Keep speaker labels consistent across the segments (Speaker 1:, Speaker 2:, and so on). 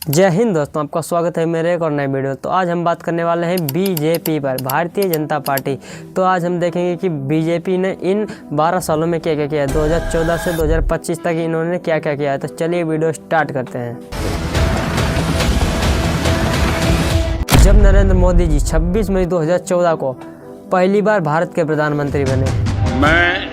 Speaker 1: जय हिंद दोस्तों, आपका स्वागत है मेरे एक और नए वीडियो। तो आज हम बात करने वाले हैं बीजेपी पर, भारतीय जनता पार्टी। तो आज हम देखेंगे कि बीजेपी ने इन 12 सालों में क्या क्या किया है, 2014 से 2025 तक इन्होंने क्या क्या किया है। तो चलिए वीडियो स्टार्ट करते हैं। जब नरेंद्र मोदी जी 26 मई 2014 को पहली बार भारत के प्रधानमंत्री बने,
Speaker 2: मैं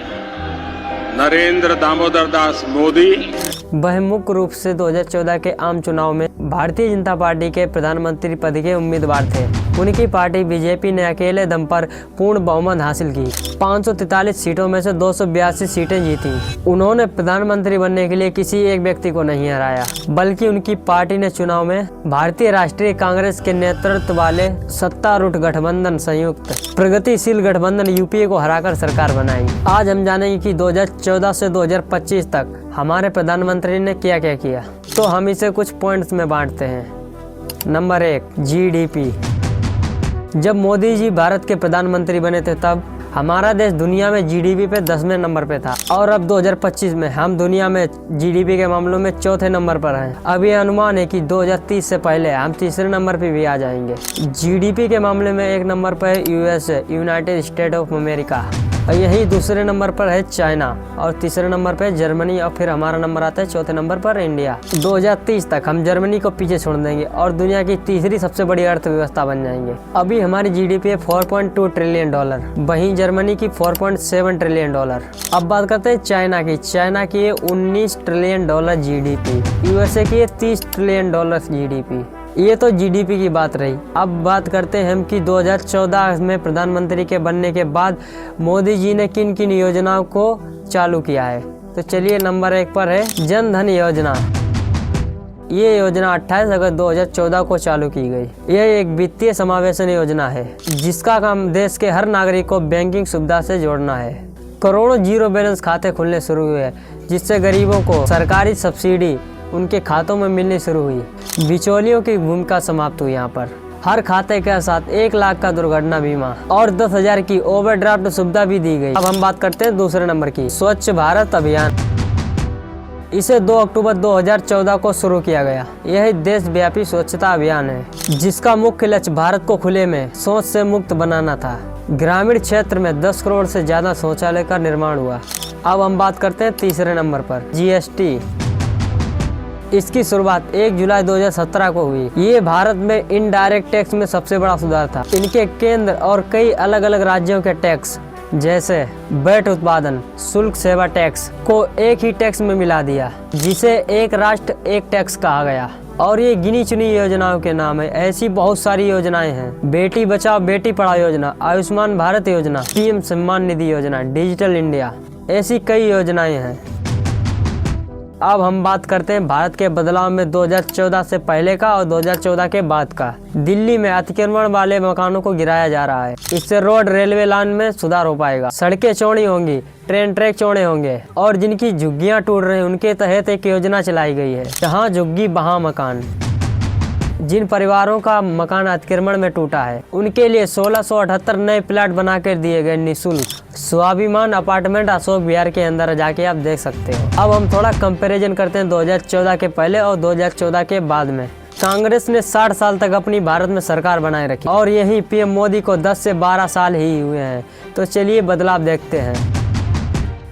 Speaker 2: नरेंद्र दामोदर दास मोदी
Speaker 1: वह मुख्य रूप से 2014 के आम चुनाव में भारतीय जनता पार्टी के प्रधानमंत्री पद के उम्मीदवार थे। उनकी पार्टी बीजेपी ने अकेले दम पर पूर्ण बहुमत हासिल की, 543 सीटों में से 282 सीटें जीती। उन्होंने प्रधानमंत्री बनने के लिए किसी एक व्यक्ति को नहीं हराया, बल्कि उनकी पार्टी ने चुनाव में भारतीय राष्ट्रीय कांग्रेस के नेतृत्व वाले सत्तारूढ़ गठबंधन संयुक्त प्रगतिशील गठबंधन यूपीए को हराकर सरकार बनाई। आज हम जानेंगे कि 2014 से 2025 तक हमारे प्रधानमंत्री ने क्या क्या किया। तो हम इसे कुछ पॉइंट्स में बांटते हैं। Number 1, GDP. जब मोदी जी भारत के प्रधानमंत्री बने थे तब हमारा देश दुनिया में जीडीपी पे 10वें नंबर पे था, और अब 2025 में हम दुनिया में जीडीपी के मामलों में 4थे नंबर पर हैं। अब ये अनुमान है कि 2030 से पहले हम 3रे नंबर पे भी आ जाएंगे। जीडीपी के मामले में 1 नंबर पर है USA, United state of America, और यही 2रे नंबर पर है चाइना, और 3रे नंबर पर जर्मनी, और फिर हमारा नंबर आता है 4थे नंबर पर इंडिया। 2030 तक हम जर्मनी को पीछे छोड़ देंगे और दुनिया की 3री सबसे बड़ी अर्थव्यवस्था बन जाएंगे। अभी हमारी जीडीपी है $4.2 ट्रिलियन, वहीं जर्मनी की $4.7 ट्रिलियन। अब बात करते हैं चाइना की। चाइना की है $19 ट्रिलियन जीडीपी, यूएसए की है $30 ट्रिलियन जीडीपी। ये तो जीडीपी की बात रही। अब बात करते हैं हम कि 2014 में प्रधानमंत्री के बनने के बाद मोदी जी ने किन किन योजनाओं को चालू किया है। तो चलिए, नंबर 1 पर है जन धन योजना। ये योजना 28 अगस्त 2014 को चालू की गई। यह एक वित्तीय समावेशन योजना है जिसका काम देश के हर नागरिक को बैंकिंग सुविधा से जोड़ना है। करोड़ों जीरो बैलेंस खाते खुलने शुरू हुए, जिससे गरीबों को सरकारी सब्सिडी उनके खातों में मिलनी शुरू हुई। बिचौलियों की भूमिका समाप्त हुई। यहाँ पर हर खाते के साथ 1 लाख का दुर्घटना बीमा और 10,000 की ओवरड्राफ्ट सुविधा भी दी गई। अब हम बात करते हैं 2रे नंबर की, स्वच्छ भारत अभियान। इसे 2 अक्टूबर 2014 को शुरू किया गया। यह देशव्यापी स्वच्छता अभियान है जिसका मुख्य लक्ष्य भारत को खुले में शौच से मुक्त बनाना था। ग्रामीण क्षेत्र में 10 करोड़ से ज्यादा शौचालय का निर्माण हुआ। अब हम बात करते हैं 3रे नंबर पर, जीएसटी। इसकी शुरुआत 1 जुलाई 2017 को हुई। ये भारत में इनडायरेक्ट टैक्स में सबसे बड़ा सुधार था। इनके केंद्र और कई अलग अलग राज्यों के टैक्स जैसे वैट उत्पादन शुल्क सेवा टैक्स को एक ही टैक्स में मिला दिया, जिसे एक राष्ट्र एक टैक्स कहा गया। और ये गिनी चुनी योजनाओं के नाम है। ऐसी बहुत सारी योजनाएं हैं। बेटी बचाओ बेटी पढ़ाओ योजना, आयुष्मान भारत योजना, पीएम सम्मान निधि योजना, डिजिटल इंडिया, ऐसी कई योजनाएं हैं। अब हम बात करते हैं भारत के बदलाव में 2014 से पहले का और 2014 के बाद का। दिल्ली में अतिक्रमण वाले मकानों को गिराया जा रहा है। इससे रोड रेलवे लाइन में सुधार हो पाएगा, सड़कें चौड़ी होंगी, ट्रेन ट्रैक चौड़े होंगे, और जिनकी झुग्गियां टूट रही हैं उनके तहत एक योजना चलाई गई है, जहां झुग्गी वहां मकान। जिन परिवारों का मकान अतिक्रमण में टूटा है उनके लिए 1678 नए प्लाट बनाकर दिए गए निःशुल्क। स्वाभिमान अपार्टमेंट अशोक विहार के अंदर जाके आप देख सकते हो। अब हम थोड़ा कंपैरिजन करते हैं 2014 के पहले और 2014 के बाद में। कांग्रेस ने 60 साल तक अपनी भारत में सरकार बनाए रखी, और यही पीएम मोदी को 10 से 12 साल ही हुए हैं। तो चलिए बदलाव देखते हैं।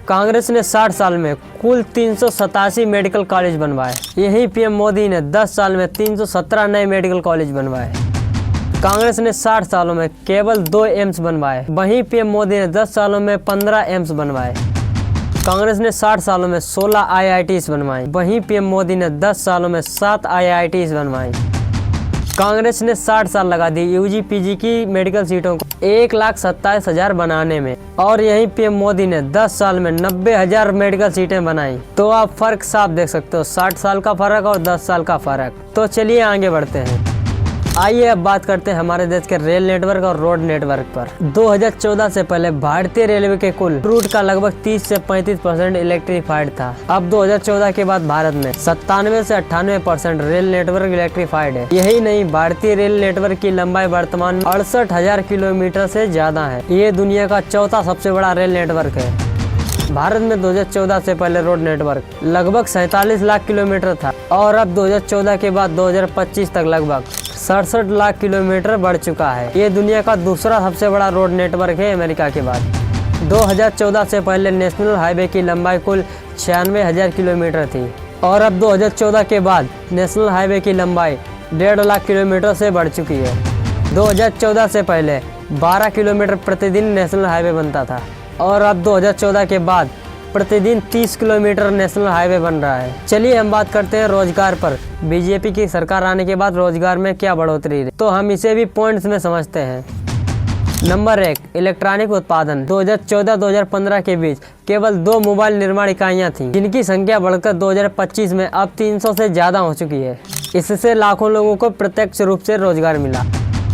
Speaker 1: कांग्रेस ने 60 साल में कुल 387 मेडिकल कॉलेज बनवाए। यही पीएम मोदी ने 10 साल में 317 नए मेडिकल कॉलेज बनवाए। कांग्रेस ने 60 सालों में केवल 2 एम्स बनवाए, वहीं पीएम मोदी ने 10 सालों में 15 एम्स बनवाए। कांग्रेस ने 60 सालों में 16 IITs बनवाई, वहीं पीएम मोदी ने 10 सालों में 7 IITs बनवाई। कांग्रेस ने 60 साल लगा दी यूजी पीजी की मेडिकल सीटों को 1,27,000 बनाने में, और यही पीएम मोदी ने 10 साल में 90,000 मेडिकल सीटें बनाई। तो आप फर्क साफ देख सकते हो, 60 साल का फर्क और 10 साल का फर्क। तो चलिए आगे बढ़ते हैं। आइए अब बात करते हैं हमारे देश के रेल नेटवर्क और रोड नेटवर्क पर। 2014 से पहले भारतीय रेलवे के कुल रूट का लगभग 30 से 35% इलेक्ट्रीफाइड था। अब 2014 के बाद भारत में 97 से 98% रेल नेटवर्क इलेक्ट्रीफाइड है। यही नहीं, भारतीय रेल नेटवर्क की लंबाई वर्तमान में 68,000 किलोमीटर से ज्यादा है। ये दुनिया का 4था सबसे बड़ा रेल नेटवर्क है। भारत में 2014 से पहले रोड नेटवर्क लगभग 47 लाख किलोमीटर था और अब 2014 के बाद 2025 तक लगभग 67 लाख किलोमीटर बढ़ चुका है। ये दुनिया का दूसरा सबसे बड़ा रोड नेटवर्क है अमेरिका के बाद। 2014 से पहले नेशनल हाईवे की लंबाई कुल 96,000 किलोमीटर थी और अब 2014 के बाद नेशनल हाईवे की लंबाई 1.5 लाख किलोमीटर से बढ़ चुकी है। 2014 से पहले 12 किलोमीटर प्रतिदिन नेशनल हाईवे बनता था और अब 2014 के बाद प्रतिदिन 30 किलोमीटर नेशनल हाईवे बन रहा है। चलिए हम बात करते हैं रोजगार पर। बीजेपी की सरकार आने के बाद रोजगार में क्या बढ़ोतरी रही, तो हम इसे भी पॉइंट्स में समझते हैं। नंबर 1, इलेक्ट्रॉनिक उत्पादन। 2014-2015 के बीच केवल 2 मोबाइल निर्माण इकाइयाँ थीं, जिनकी संख्या बढ़कर 2025 में अब 300 से ज़्यादा हो चुकी है। इससे लाखों लोगों को प्रत्यक्ष रूप से रोजगार मिला।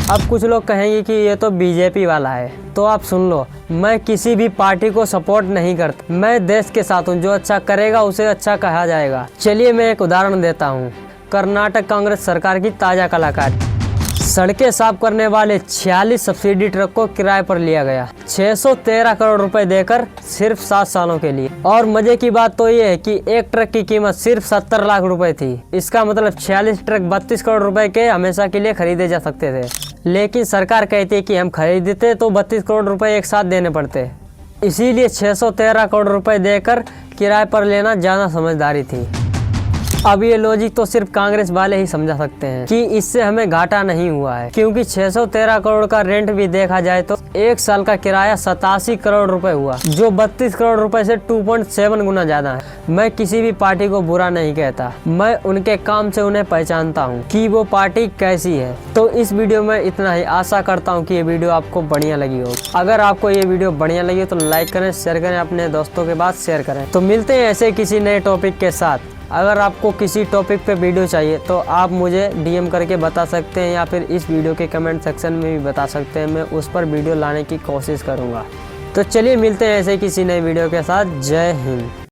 Speaker 1: अब कुछ लोग कहेंगे कि ये तो बीजेपी वाला है, तो आप सुन लो, मैं किसी भी पार्टी को सपोर्ट नहीं करता। मैं देश के साथ हूँ, जो अच्छा करेगा उसे अच्छा कहा जाएगा। चलिए मैं एक उदाहरण देता हूँ। कर्नाटक कांग्रेस सरकार की ताज़ा कलाकारी। सड़कें साफ करने वाले 46 सब्सिडी ट्रक को किराए पर लिया गया 613 करोड़ रुपए देकर सिर्फ 7 सालों के लिए। और मजे की बात तो ये है कि एक ट्रक की कीमत सिर्फ 70 लाख रुपए थी। इसका मतलब 46 ट्रक 32 करोड़ रुपए के हमेशा के लिए खरीदे जा सकते थे, लेकिन सरकार कहती है कि हम खरीदते तो 32 करोड़ रुपए एक साथ देने पड़ते, इसीलिए 613 करोड़ रुपए देकर किराए पर लेना ज़्यादा समझदारी थी। अब ये लॉजिक तो सिर्फ कांग्रेस वाले ही समझा सकते हैं कि इससे हमें घाटा नहीं हुआ है, क्योंकि 613 करोड़ का रेंट भी देखा जाए तो एक साल का किराया 87 करोड़ रुपए हुआ, जो 32 करोड़ रुपए से 2.7 गुना ज्यादा है। मैं किसी भी पार्टी को बुरा नहीं कहता, मैं उनके काम से उन्हें पहचानता हूँ कि वो पार्टी कैसी है। तो इस वीडियो में इतना ही। आशा करता हूँ कि ये वीडियो आपको बढ़िया लगी हो। अगर आपको ये वीडियो बढ़िया लगी तो लाइक करें, शेयर करें, अपने दोस्तों के पास शेयर करें। तो मिलते हैं ऐसे किसी नए टॉपिक के साथ। अगर आपको किसी टॉपिक पे वीडियो चाहिए तो आप मुझे डीएम करके बता सकते हैं या फिर इस वीडियो के कमेंट सेक्शन में भी बता सकते हैं। मैं उस पर वीडियो लाने की कोशिश करूँगा। तो चलिए मिलते हैं ऐसे किसी नए वीडियो के साथ। जय हिंद।